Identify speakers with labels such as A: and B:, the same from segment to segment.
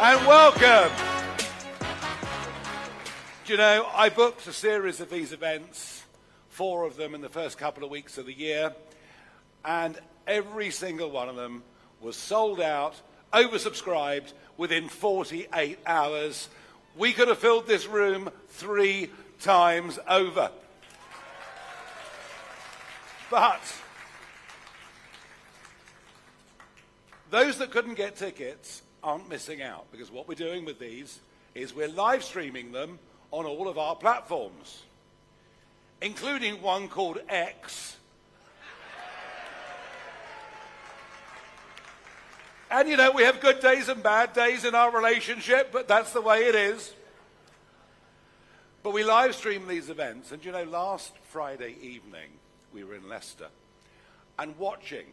A: And welcome. Do you know, I booked a series of these events, 4 of them in the first couple of weeks of the year, and every single one of them was sold out, oversubscribed within 48 hours. We could have filled this room 3 times over. But those that couldn't get tickets aren't missing out, because what we're doing with these is we're live streaming them on all of our platforms, including one called X. And you know, we have good days and bad days in our relationship, but that's the way it is. But we live stream these events, and you know, last Friday evening we were in Leicester, and watching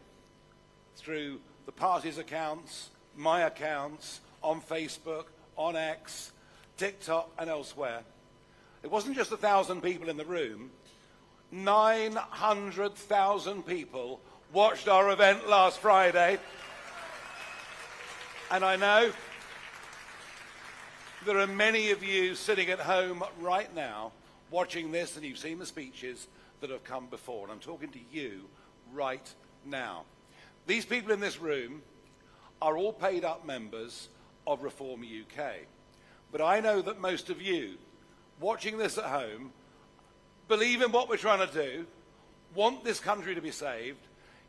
A: through the party's accounts, my accounts, on Facebook, on X, TikTok and elsewhere. It wasn't just 1,000 people in the room. 900,000 people watched our event last Friday. And I know there are many of you sitting at home right now watching this, and you've seen the speeches that have come before. And I'm talking to you right now. These people in this room are all paid up members of Reform UK. But I know that most of you watching this at home believe in what we're trying to do, want this country to be saved.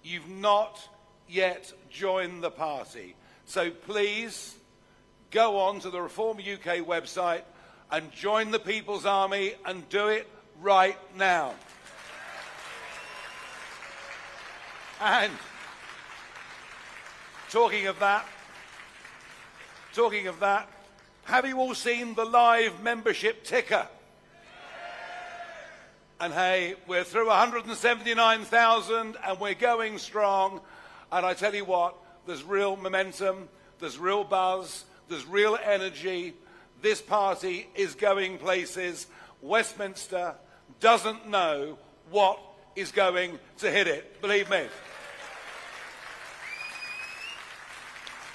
A: You've not yet joined the party. So please go on to the Reform UK website and join the People's Army, and do it right now. And talking of that, have you all seen the live membership ticker? And hey, we're through 179,000 and we're going strong. And I tell you what, there's real momentum, there's real buzz, there's real energy. This party is going places. Westminster doesn't know what is going to hit it, believe me.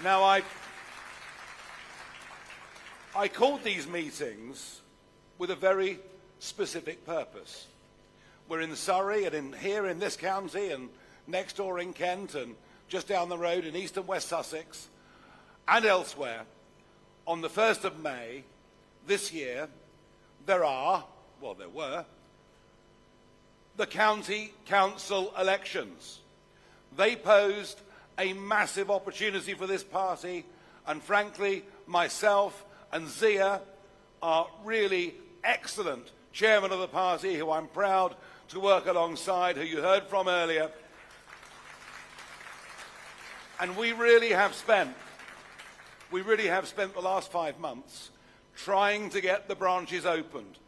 A: Now, I called these meetings with a very specific purpose. We're in Surrey and here in this county and next door in Kent and just down the road in East and West Sussex and elsewhere. On the 1st of May this year, there were the county council elections. They posed a massive opportunity for this party, and frankly, myself and Zia, are really excellent chairman of the party, who I'm proud to work alongside, who you heard from earlier. And we really have spent the last 5 months trying to get the branches opened,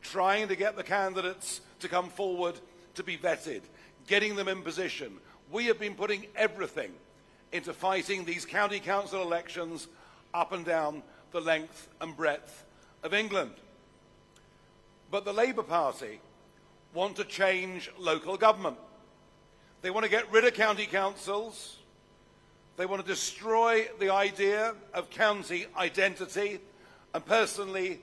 A: trying to get the candidates to come forward to be vetted, getting them in position. We have been putting everything into fighting these county council elections up and down the length and breadth of England. But the Labour Party want to change local government. They want to get rid of county councils. They want to destroy the idea of county identity. And personally,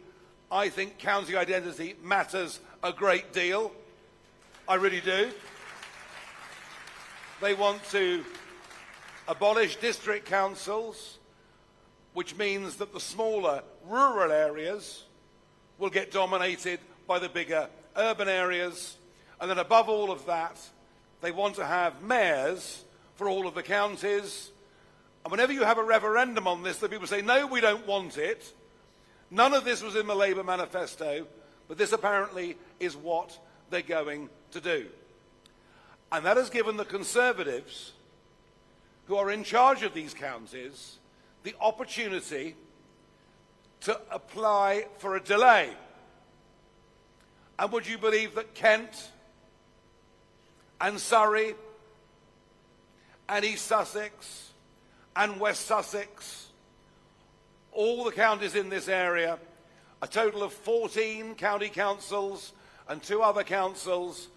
A: I think county identity matters a great deal. I really do. They want to abolish district councils, which means that the smaller rural areas will get dominated by the bigger urban areas. And then above all of that, they want to have mayors for all of the counties. And whenever you have a referendum on this, the people say, no, we don't want it. None of this was in the Labour manifesto, but this apparently is what they're going to do. And that has given the Conservatives, who are in charge of these counties, the opportunity to apply for a delay. And would you believe that Kent and Surrey and East Sussex and West Sussex, all the counties in this area, a total of 14 county councils and 2 other councils,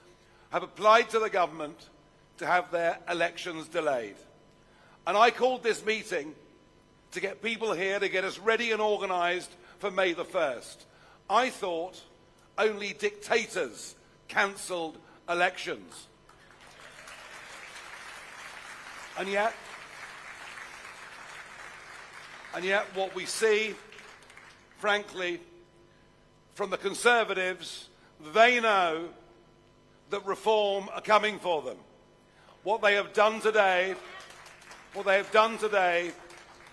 A: have applied to the government to have their elections delayed. And I called this meeting to get people here, to get us ready and organised for May the 1st. I thought only dictators cancelled elections. And yet what we see, frankly, from the Conservatives, they know that reform are coming for them. What they have done today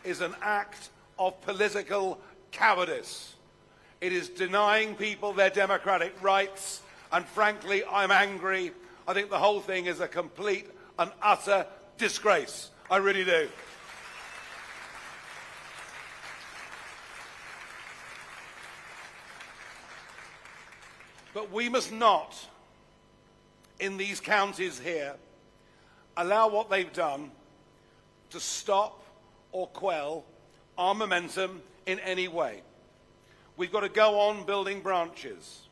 A: is an act of political cowardice. It is denying people their democratic rights, and frankly, I'm angry. I think the whole thing is a complete and utter disgrace. I really do. But we must not, in these counties here, allow what they've done to stop or quell our momentum in any way. We've got to go on building branches.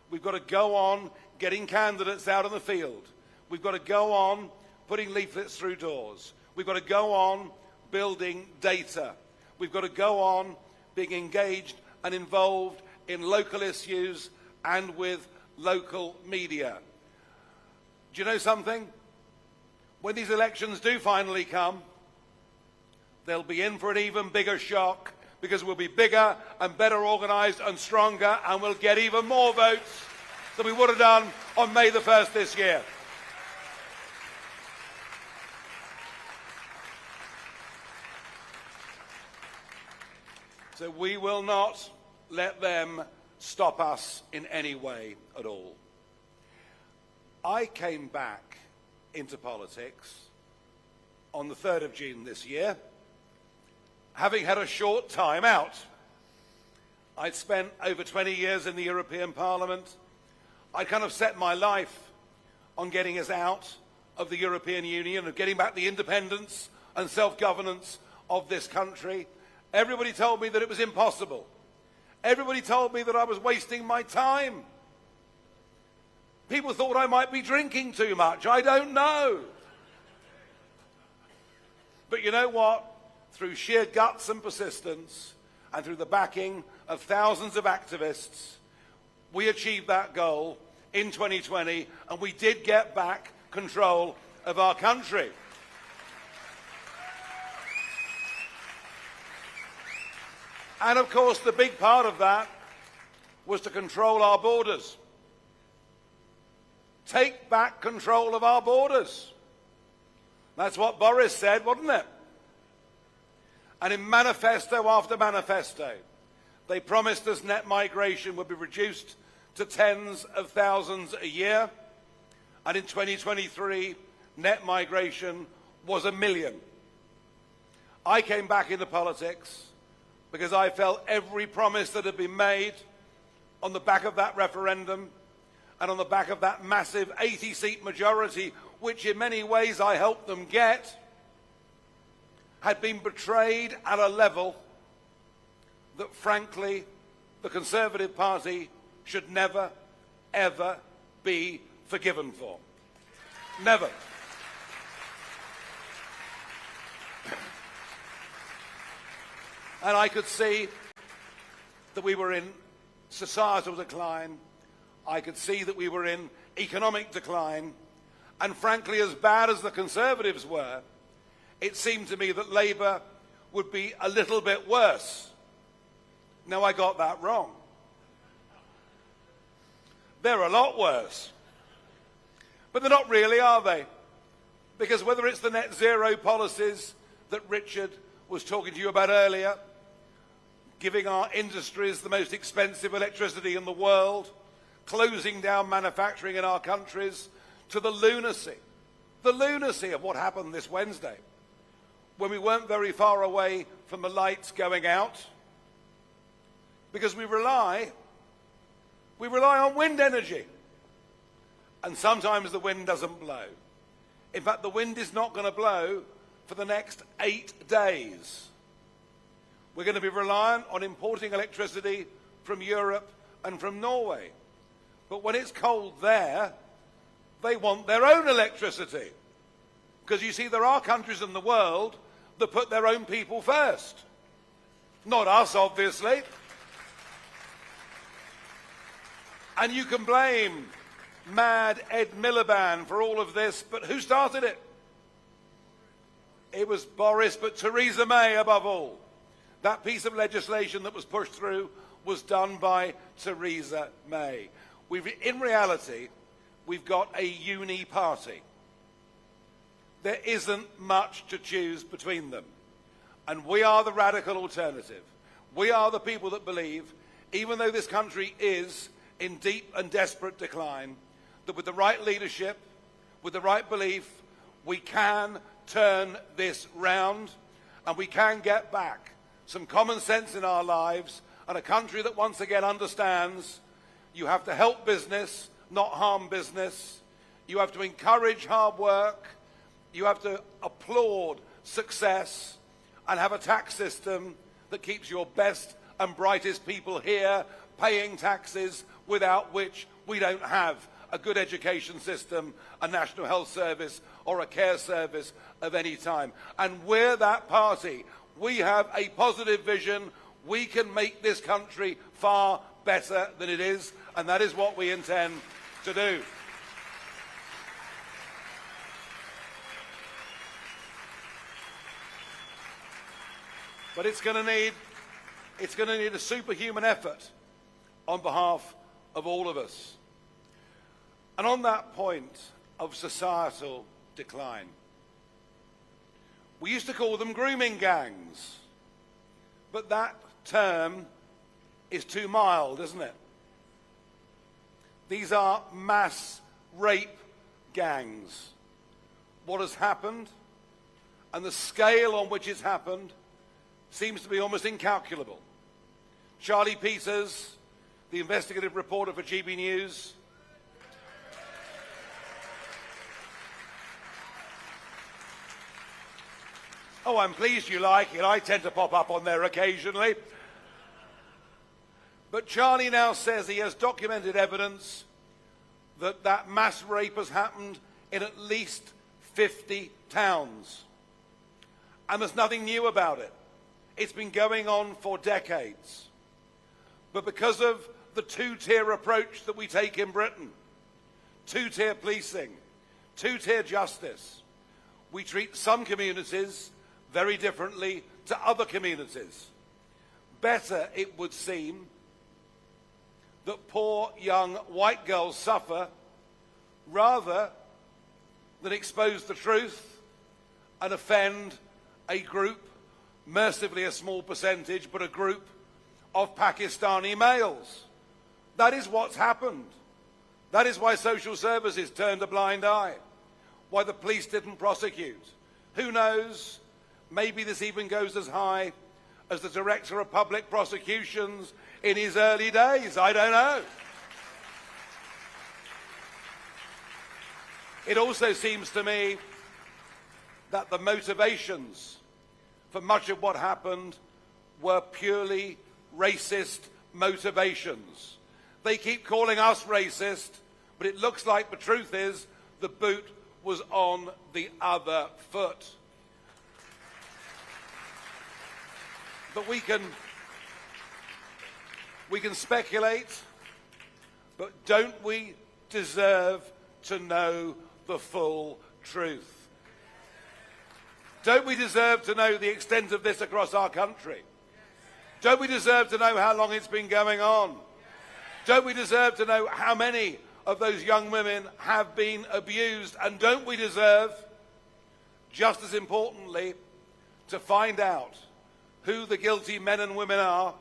A: We've got to go on getting candidates out in the field. We've got to go on putting leaflets through doors. We've got to go on building data. We've got to go on being engaged and involved in local issues and with local media. Do you know something? When these elections do finally come, they'll be in for an even bigger shock, because we'll be bigger and better organised and stronger, and we'll get even more votes than we would have done on May the 1st this year. So we will not let them stop us in any way at all. I came back into politics on the 3rd of June this year, having had a short time out. I'd spent over 20 years in the European Parliament. I'd kind of set my life on getting us out of the European Union, of getting back the independence and self-governance of this country. Everybody told me that it was impossible. Everybody told me that I was wasting my time. People thought I might be drinking too much. I don't know. But you know what? Through sheer guts and persistence, and through the backing of thousands of activists, we achieved that goal in 2020, and we did get back control of our country. And of course, the big part of that was to control our borders. Take back control of our borders. That's what Boris said, wasn't it? And in manifesto after manifesto, they promised us net migration would be reduced to tens of thousands a year. And in 2023, net migration was 1 million. I came back into politics because I felt every promise that had been made on the back of that referendum and on the back of that massive 80-seat majority, which in many ways I helped them get, had been betrayed at a level that, frankly, the Conservative Party should never, ever be forgiven for. Never. And I could see that we were in societal decline. I could see that we were in economic decline. And frankly, as bad as the Conservatives were, it seemed to me that Labour would be a little bit worse. Now, I got that wrong. They're a lot worse. But they're not really, are they? Because whether it's the net zero policies that Richard was talking to you about earlier, giving our industries the most expensive electricity in the world, closing down manufacturing in our countries, to the lunacy of what happened this Wednesday, when we weren't very far away from the lights going out, because we rely on wind energy. And sometimes the wind doesn't blow. In fact, the wind is not going to blow for the next 8 days. We're going to be reliant on importing electricity from Europe and from Norway. But when it's cold there, they want their own electricity. Because you see, there are countries in the world that put their own people first. Not us, obviously. And you can blame mad Ed Miliband for all of this, but who started it? It was Boris, but Theresa May above all. That piece of legislation that was pushed through was done by Theresa May. In reality, we've got a uni-party. There isn't much to choose between them. And we are the radical alternative. We are the people that believe, even though this country is in deep and desperate decline, that with the right leadership, with the right belief, we can turn this round and we can get back some common sense in our lives and a country that once again understands you have to help business, not harm business. You have to encourage hard work. You have to applaud success and have a tax system that keeps your best and brightest people here paying taxes, without which we don't have a good education system, a national health service, or a care service of any time. And we're that party. We have a positive vision. We can make this country far better than it is, and that is what we intend to do. But it's going to need a superhuman effort on behalf of all of us. And on that point of societal decline, we used to call them grooming gangs, but that term is too mild, isn't it? These are mass rape gangs. What has happened and the scale on which it's happened seems to be almost incalculable. Charlie Peters, the investigative reporter for GB News, oh, I'm pleased you like it. I tend to pop up on there occasionally. But Charlie now says he has documented evidence that that mass rape has happened in at least 50 towns. And there's nothing new about it. It's been going on for decades. But because of the two-tier approach that we take in Britain, two-tier policing, two-tier justice, we treat some communities very differently to other communities. Better, it would seem, that poor young white girls suffer rather than expose the truth and offend a group, mercifully a small percentage, but a group of Pakistani males. That is what's happened. That is why social services turned a blind eye, why the police didn't prosecute. Who knows? Maybe this even goes as high as the Director of Public Prosecutions in his early days. I don't know. It also seems to me that the motivations for much of what happened were purely racist motivations. They keep calling us racist, but it looks like the truth is the boot was on the other foot. But we can speculate, but don't we deserve to know the full truth? Don't we deserve to know the extent of this across our country? Don't we deserve to know how long it's been going on? Don't we deserve to know how many of those young women have been abused? And don't we deserve, just as importantly, to find out who the guilty men and women are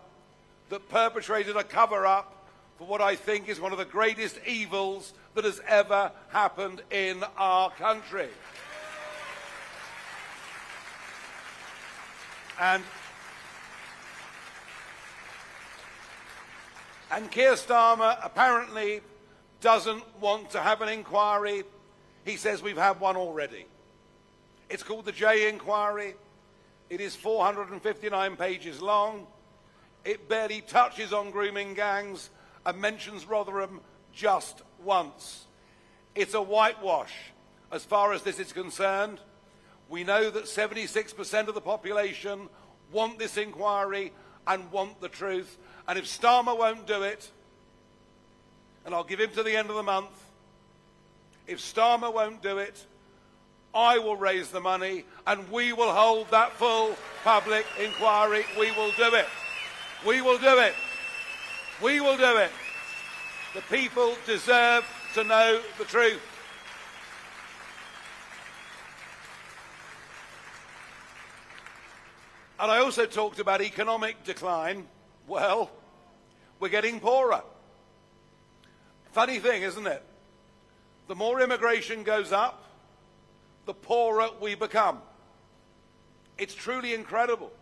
A: that perpetrated a cover-up for what I think is one of the greatest evils that has ever happened in our country? And Keir Starmer apparently doesn't want to have an inquiry. He says we've had one already. It's called the Jay Inquiry. It is 459 pages long. It barely touches on grooming gangs and mentions Rotherham just once. It's a whitewash as far as this is concerned. We know that 76% of the population want this inquiry and want the truth. And if Starmer won't do it, and I'll give him to the end of the month, if Starmer won't do it, I will raise the money and we will hold that full public inquiry. We will do it. We will do it. We will do it. The people deserve to know the truth. And I also talked about economic decline. Well, we're getting poorer. Funny thing, isn't it? The more immigration goes up, the poorer we become. It's truly incredible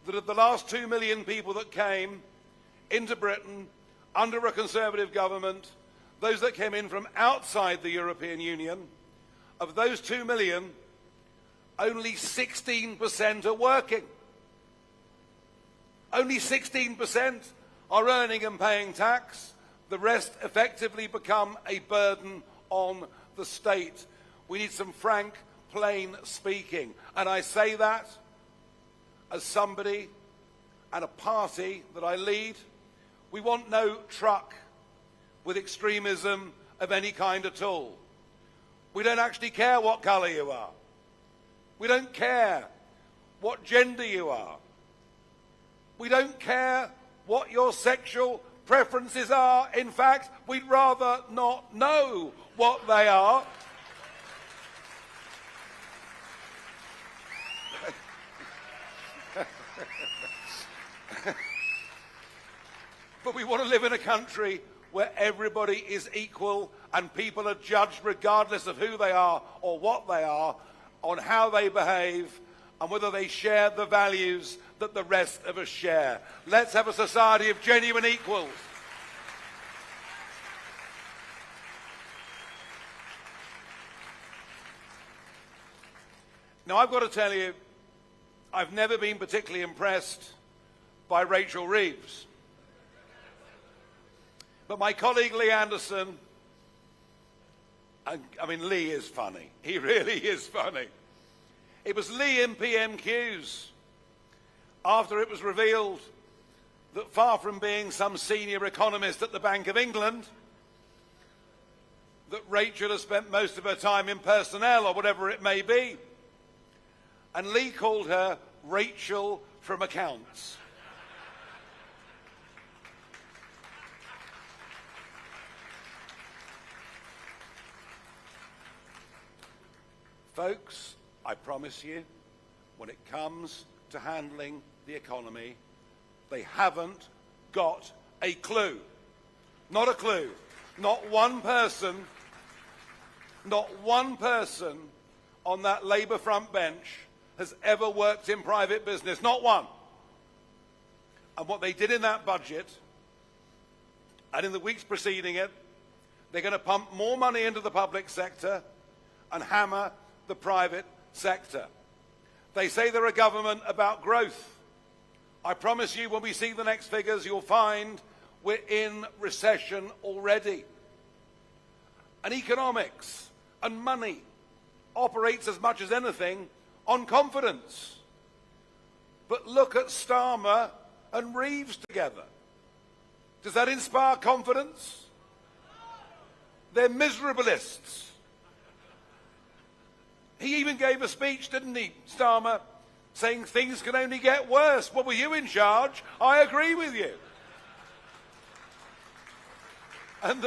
A: that of the last 2 million people that came into Britain under a Conservative government, those that came in from outside the European Union, of those 2 million, only 16% are working. Only 16% are earning and paying tax. The rest effectively become a burden on the state. We need some frank, plain speaking. And I say that as somebody and a party that I lead. We want no truck with extremism of any kind at all. We don't actually care what colour you are. We don't care what gender you are. We don't care what your sexual preferences are. In fact, we'd rather not know what they are. But we want to live in a country where everybody is equal and people are judged regardless of who they are or what they are, on how they behave and whether they share the values that the rest of us share. Let's have a society of genuine equals. Now, I've got to tell you, I've never been particularly impressed by Rachel Reeves. But my colleague Lee Anderson, I mean, Lee is funny. He really is funny. It was Lee in PMQs after it was revealed that far from being some senior economist at the Bank of England, that Rachel has spent most of her time in personnel or whatever it may be. And Lee called her Rachel from accounts. Folks, I promise you, when it comes to handling the economy, they haven't got a clue. Not a clue. Not one person on that Labour front bench has ever worked in private business. Not one. And what they did in that budget, and in the weeks preceding it, they're going to pump more money into the public sector and hammer the private sector. They say they're a government about growth. I promise you, when we see the next figures, you'll find we're in recession already. And economics and money operates as much as anything on confidence. But look at Starmer and Reeves together. Does that inspire confidence? They're miserabilists. He even gave a speech, didn't he, Starmer, saying things can only get worse. Well, were you in charge? I agree with you. And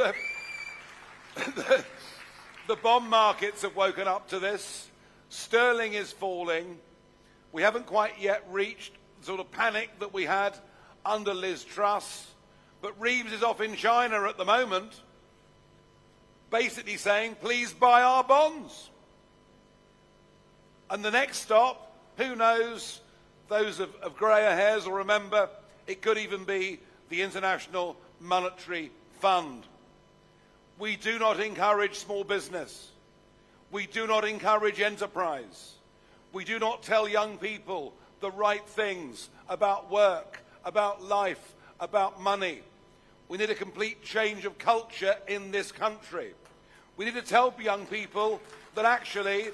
A: the bond markets have woken up to this. Sterling is falling. We haven't quite yet reached the sort of panic that we had under Liz Truss. But Reeves is off in China at the moment, basically saying, please buy our bonds. And the next stop, who knows, those of greyer hairs will remember, it could even be the International Monetary Fund. We do not encourage small business. We do not encourage enterprise. We do not tell young people the right things about work, about life, about money. We need a complete change of culture in this country. We need to tell young people that actually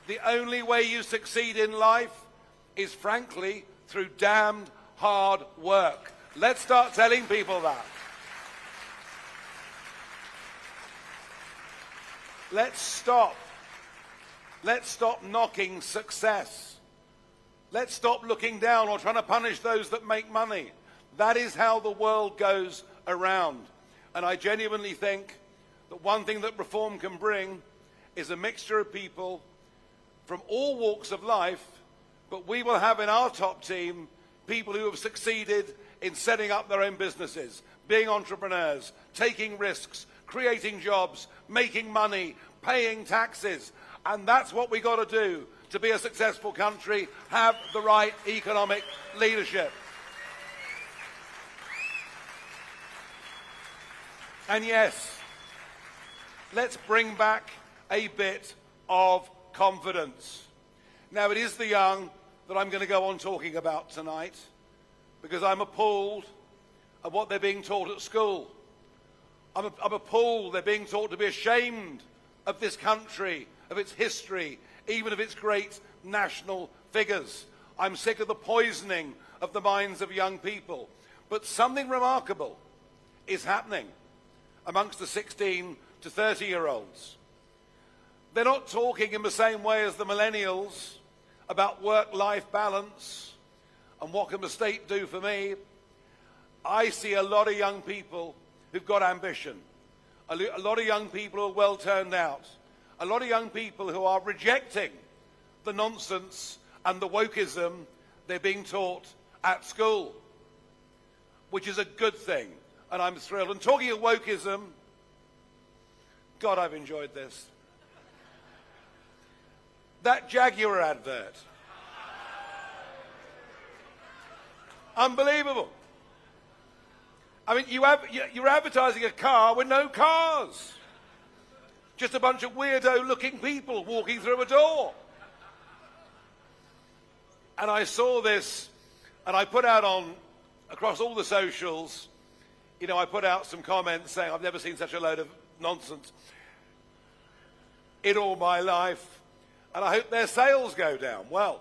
A: the only way you succeed in life is, frankly, through damned hard work. Let's start telling people that. Let's stop knocking success. Let's stop looking down or trying to punish those that make money. That is how the world goes around. And I genuinely think that one thing that reform can bring is a mixture of people from all walks of life, but we will have in our top team people who have succeeded in setting up their own businesses, being entrepreneurs, taking risks, creating jobs, making money, paying taxes. And that's what we got to do to be a successful country, have the right economic leadership. And yes, let's bring back a bit of confidence. Now, it is the young that I'm going to go on talking about tonight, because I'm appalled at what they're being taught at school. I'm appalled they're being taught to be ashamed of this country, of its history, even of its great national figures. I'm sick of the poisoning of the minds of young people. But something remarkable is happening amongst the 16 to 30-year-olds. They're not talking in the same way as the millennials about work-life balance and what can the state do for me. I see a lot of young people who've got ambition, a lot of young people who are well turned out, a lot of young people who are rejecting the nonsense and the wokeism they're being taught at school, which is a good thing, and I'm thrilled. And talking of wokeism, God, I've enjoyed this. That Jaguar advert. Unbelievable. I mean, you're advertising a car with no cars. Just a bunch of weirdo-looking people walking through a door. And I saw this, and I put out across all the socials, I put out some comments saying, I've never seen such a load of nonsense in all my life, and I hope their sales go down. Well,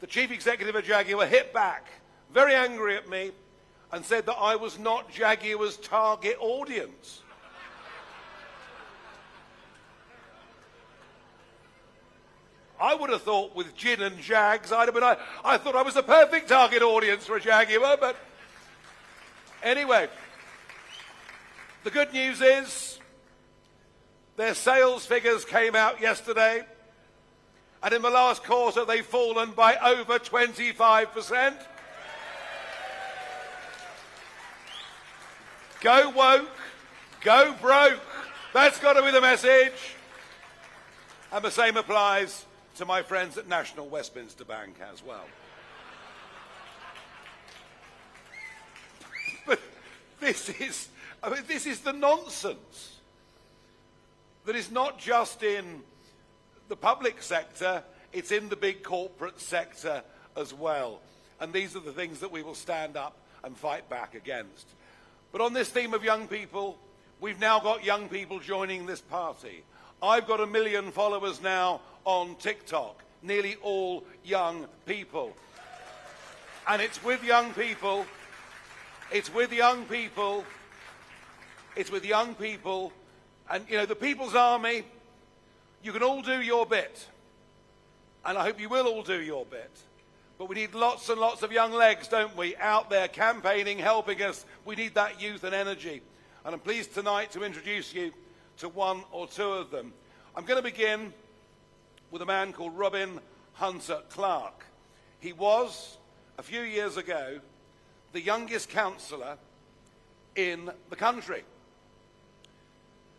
A: the chief executive of Jaguar hit back, very angry at me, and said that I was not Jaguar's target audience. I would have thought with gin and Jags, I thought I was the perfect target audience for a Jaguar, but anyway, the good news is their sales figures came out yesterday, and in the last quarter they've fallen by over 25%. Go woke, go broke. That's got to be the message. And the same applies to my friends at National Westminster Bank as well. But this is the nonsense that is not just in the public sector, it's in the big corporate sector as well. And these are the things that we will stand up and fight back against. But on this theme of young people, we've now got young people joining this party. I've got 1 million followers now on TikTok, nearly all young people. And it's with young people, and the People's Army, you can all do your bit. And I hope you will all do your bit. But we need lots and lots of young legs, don't we, out there campaigning, helping us. We need that youth and energy. And I'm pleased tonight to introduce you to one or two of them. I'm going to begin with a man called Hunter-Clarke. He was, a few years ago, the youngest councillor in the country.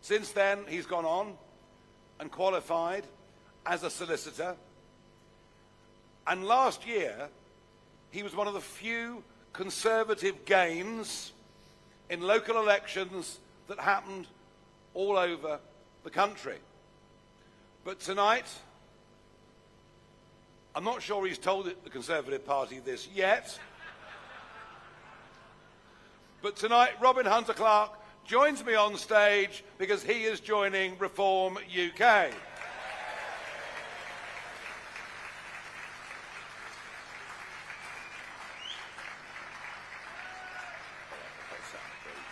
A: Since then, he's gone on and qualified as a solicitor. And last year, he was one of the few Conservative gains in local elections that happened all over the country. But tonight, I'm not sure he's told the Conservative Party this yet, but tonight Hunter-Clarke joins me on stage because he is joining Reform UK.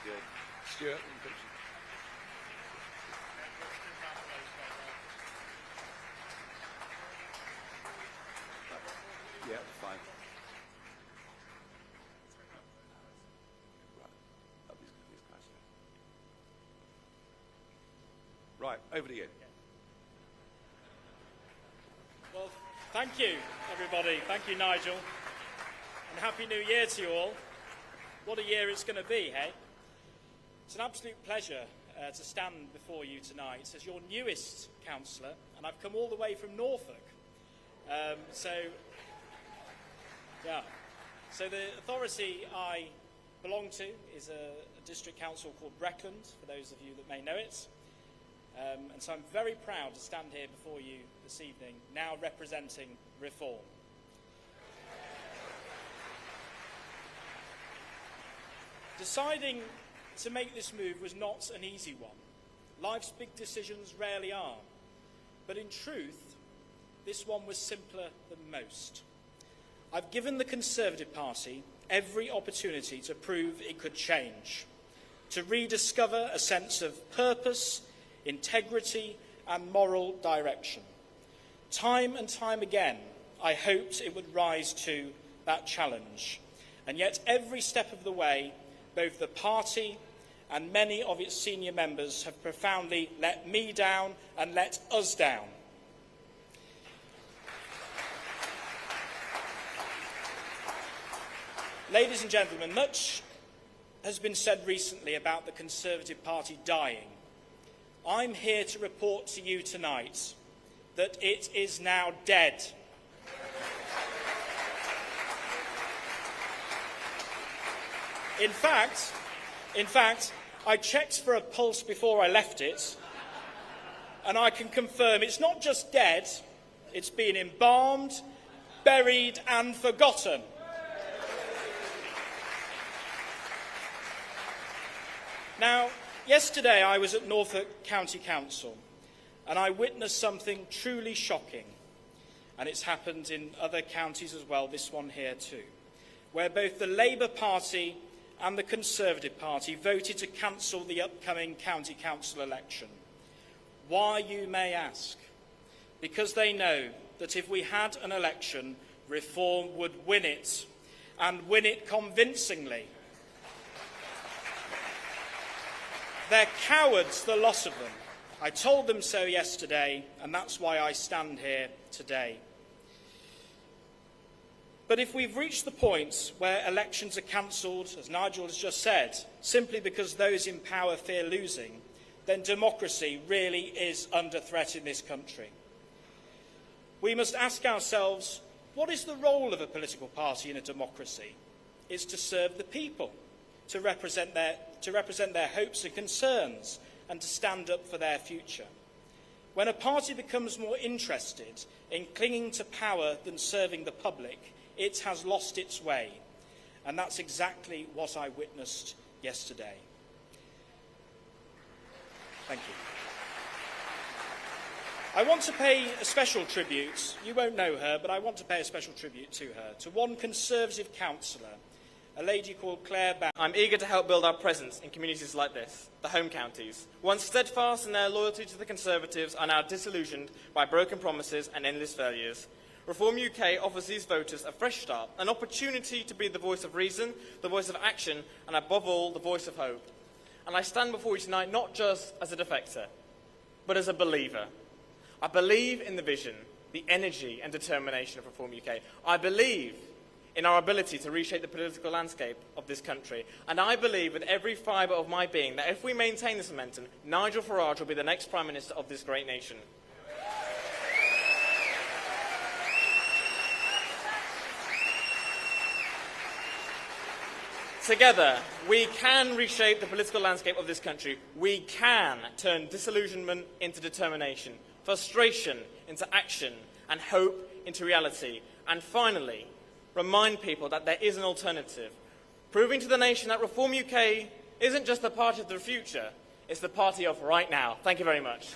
A: Good. Stuart. Yeah, fine. Right, over to you.
B: Well, thank you, everybody. Thank you, Nigel. And Happy New Year to you all. What a year it's going to be, hey? It's an absolute pleasure to stand before you tonight as your newest councillor, and I've come all the way from Norfolk. So the authority I belong to is a district council called Breckland, for those of you that may know it. And so I'm very proud to stand here before you this evening, now representing Reform. Deciding to make this move was not an easy one. Life's big decisions rarely are. But in truth, this one was simpler than most. I've given the Conservative Party every opportunity to prove it could change, to rediscover a sense of purpose, integrity and moral direction. Time and time again, I hoped it would rise to that challenge. And yet every step of the way, both the party and many of its senior members have profoundly let me down and let us down. Ladies and gentlemen, much has been said recently about the Conservative Party dying. I'm here to report to you tonight that it is now dead. In fact, I checked for a pulse before I left it, and I can confirm it's not just dead, it's been embalmed, buried and forgotten. Now, yesterday I was at Norfolk County Council, and I witnessed something truly shocking, and it's happened in other counties as well, this one here too, where both the Labour Party and the Conservative Party voted to cancel the upcoming county council election. Why, you may ask? Because they know that if we had an election, Reform would win it, and win it convincingly. They're cowards, the lot of them. I told them so yesterday, and that's why I stand here today. But if we've reached the point where elections are cancelled, as Nigel has just said, simply because those in power fear losing, then democracy really is under threat in this country. We must ask ourselves, what is the role of a political party in a democracy? It's to serve the people, to represent their hopes and concerns, and to stand up for their future. When a party becomes more interested in clinging to power than serving the public, it has lost its way, and that's exactly what I witnessed yesterday. Thank you. I want to pay a special tribute, you won't know her, but I want to pay a special tribute to her, to one Conservative councillor, a lady called Claire Bam.
C: I'm eager to help build our presence in communities like this, the home counties. Once steadfast in their loyalty to the Conservatives, are now disillusioned by broken promises and endless failures. Reform UK offers these voters a fresh start, an opportunity to be the voice of reason, the voice of action, and above all, the voice of hope. And I stand before you tonight not just as a defector, but as a believer. I believe in the vision, the energy and determination of Reform UK. I believe in our ability to reshape the political landscape of this country. And I believe with every fibre of my being that if we maintain this momentum, Nigel Farage will be the next Prime Minister of this great nation. Together, we can reshape the political landscape of this country. We can turn disillusionment into determination, frustration into action, and hope into reality. And finally, remind people that there is an alternative, proving to the nation that Reform UK isn't just the party of the future, it's the party of right now. Thank you very much.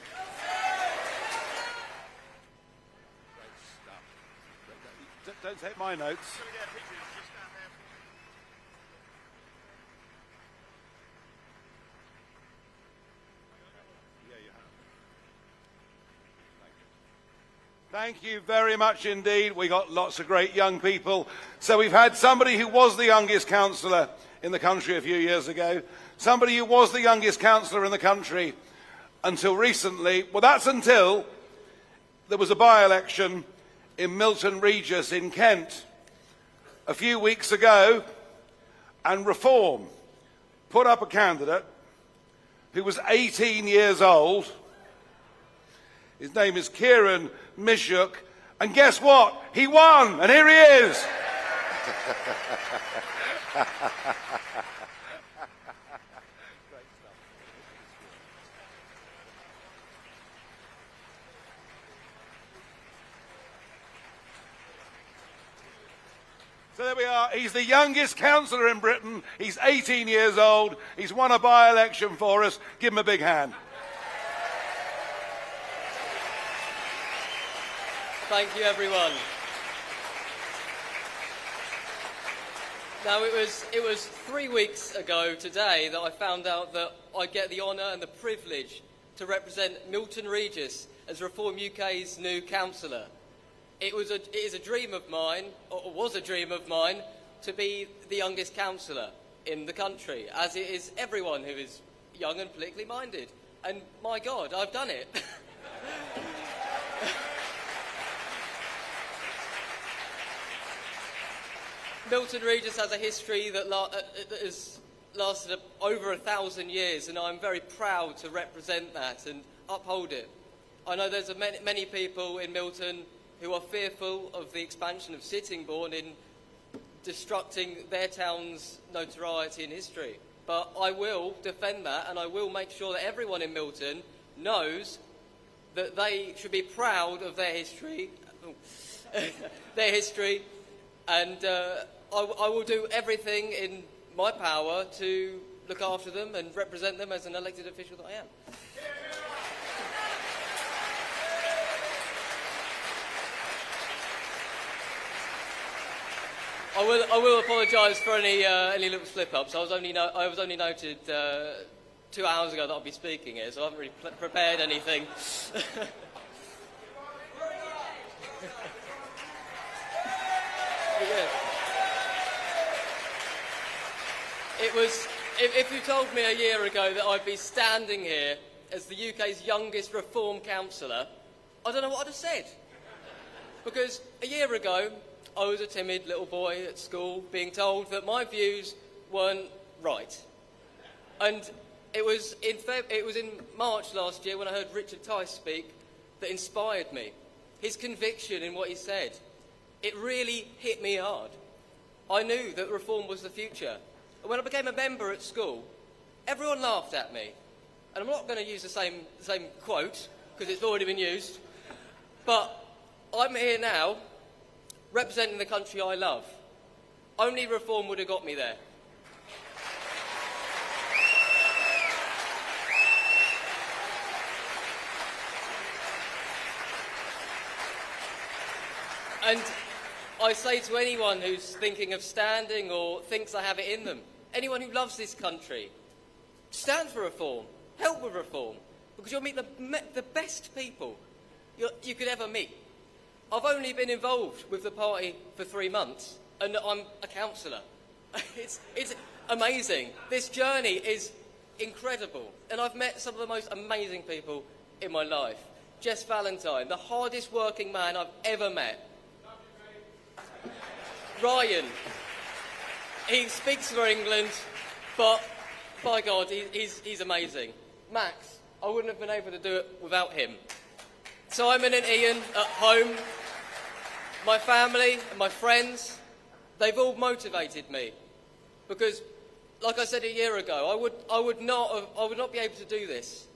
A: Don't take my notes. Thank you very much indeed. We got lots of great young people. So we've had somebody who was the youngest councillor in the country a few years ago, somebody who was the youngest councillor in the country until recently. Well, that's until there was a by-election in Milton Regis in Kent a few weeks ago, and Reform put up a candidate who was 18 years old. His name is Kieran Mischek, and guess what? He won, and here he is. So there we are. He's the youngest councillor in Britain. He's 18 years old. He's won a by-election for us. Give him a big hand.
D: Thank you, everyone. Now, it was 3 weeks ago today that I found out that I get the honour and the privilege to represent Milton Regis as Reform UK's new councillor. It is a dream of mine, or was a dream of mine, to be the youngest councillor in the country, as it is everyone who is young and politically minded. And my God, I've done it. Milton Regis has a history that has lasted over 1,000 years, and I'm very proud to represent that and uphold it. I know there's many people in Milton who are fearful of the expansion of Sittingbourne in destructing their town's notoriety and history. But I will defend that, and I will make sure that everyone in Milton knows that they should be proud of their history, and I will do everything in my power to look after them and represent them as an elected official that I am. I will apologise for any little slip-ups. I was only noted 2 hours ago that I'll be speaking here, so I haven't really prepared anything. It was. If you told me a year ago that I'd be standing here as the UK's youngest Reform councillor, I don't know what I'd have said. Because a year ago, I was a timid little boy at school being told that my views weren't right. And it was in March last year when I heard Richard Tice speak that inspired me. His conviction in what he said, it really hit me hard. I knew that Reform was the future. And when I became a member at school, everyone laughed at me. And I'm not going to use the same quote, because it's already been used. But I'm here now, representing the country I love. Only Reform would have got me there. And I say to anyone who's thinking of standing or thinks I have it in them, anyone who loves this country, stand for Reform, help with Reform, because you'll meet the best people you could ever meet. I've only been involved with the party for 3 months, and I'm a councillor. It's amazing. This journey is incredible, and I've met some of the most amazing people in my life. Jess Valentine, the hardest working man I've ever met. Ryan, he speaks for England, but by God, he's amazing. Max, I wouldn't have been able to do it without him. Simon and Ian at home, my family and my friends, they've all motivated me. Because, like I said a year ago, I would not be able to do this.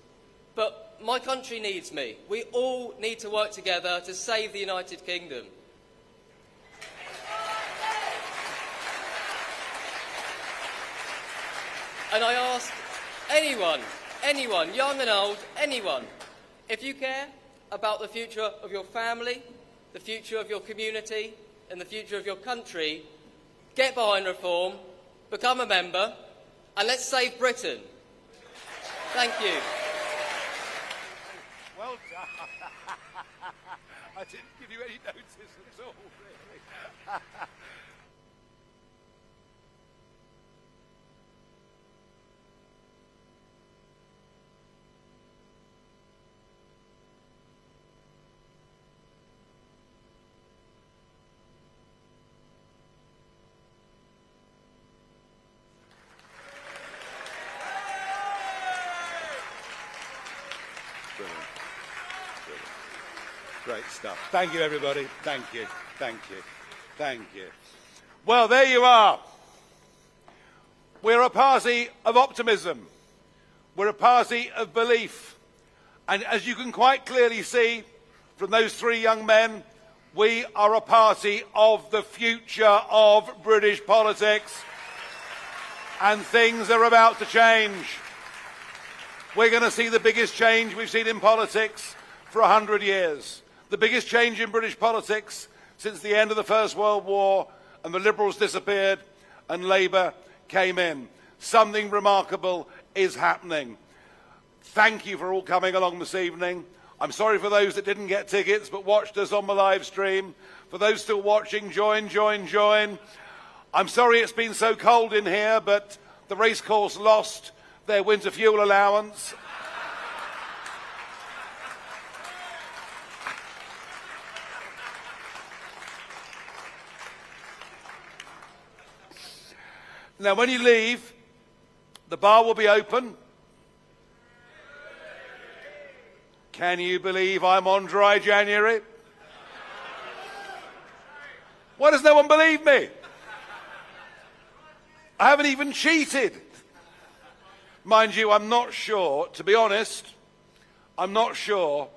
D: But my country needs me. We all need to work together to save the United Kingdom. And I ask anyone, young and old, anyone, if you care about the future of your family, the future of your community, and the future of your country, get behind Reform, become a member, and let's save Britain. Thank you.
A: Well Well done. I didn't give you any notice at all, really. Brilliant. Brilliant. Great stuff. Thank you, everybody. Thank you. Thank you. Thank you. Well, there you are. We're a party of optimism. We're a party of belief. And as you can quite clearly see from those three young men, we are a party of the future of British politics. And things are about to change. We're going to see the biggest change we've seen in politics for 100 years. The biggest change in British politics since the end of the First World War and the Liberals disappeared and Labour came in. Something remarkable is happening. Thank you for all coming along this evening. I'm sorry for those that didn't get tickets but watched us on the live stream. For those still watching, join, join, join. I'm sorry it's been so cold in here, but the Racecourse lost their winter fuel allowance. Now, when you leave, the bar will be open. Can you believe I'm on dry January? Why does no one believe me? I haven't even cheated. Mind you, I'm not sure, to be honest, I'm not sure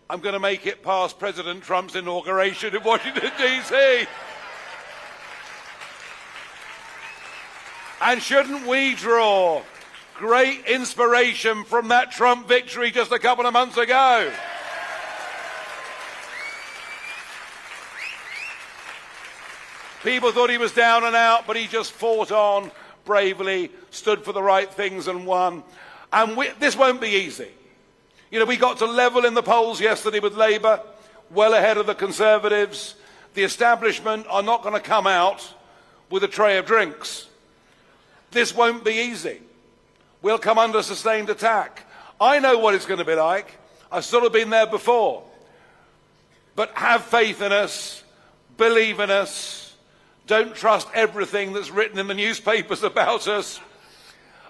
A: I'm going to make it past President Trump's inauguration in Washington, D.C. And shouldn't we draw great inspiration from that Trump victory just a couple of months ago? People thought he was down and out, but he just fought on bravely, stood for the right things and won. And this won't be easy. You know, we got to level in the polls yesterday with Labour, well ahead of the Conservatives. The establishment are not going to come out with a tray of drinks. This won't be easy. We'll come under sustained attack. I know what it's going to be like. I've sort of been there before. But have faith in us, believe in us. Don't trust everything that's written in the newspapers about us,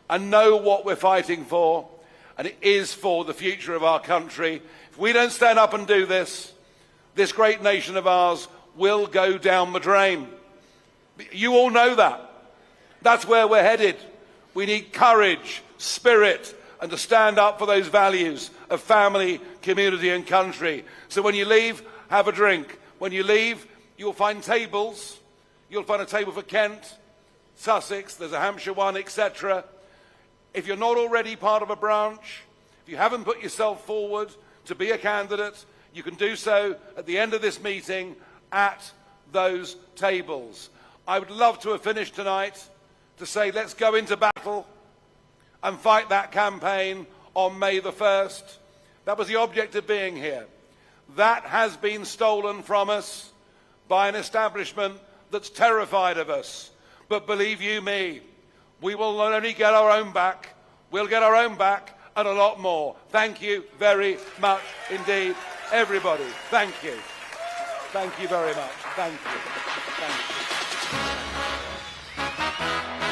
A: and know what we're fighting for, and it is for the future of our country. If we don't stand up and do this, this great nation of ours will go down the drain. You all know that. That's where we're headed. We need courage, spirit, and to stand up for those values of family, community and country. So when you leave, have a drink. When you leave, you'll find tables. You'll find a table for Kent, Sussex, there's a Hampshire one, etc. If you're not already part of a branch, if you haven't put yourself forward to be a candidate, you can do so at the end of this meeting at those tables. I would love to have finished tonight to say let's go into battle and fight that campaign on May the 1st. That was the object of being here. That has been stolen from us by an establishment that's terrified of us. But believe you me, we will not only get our own back, we'll get our own back and a lot more. Thank you very much indeed, everybody. Thank you. Thank you very much. Thank you. Thank you.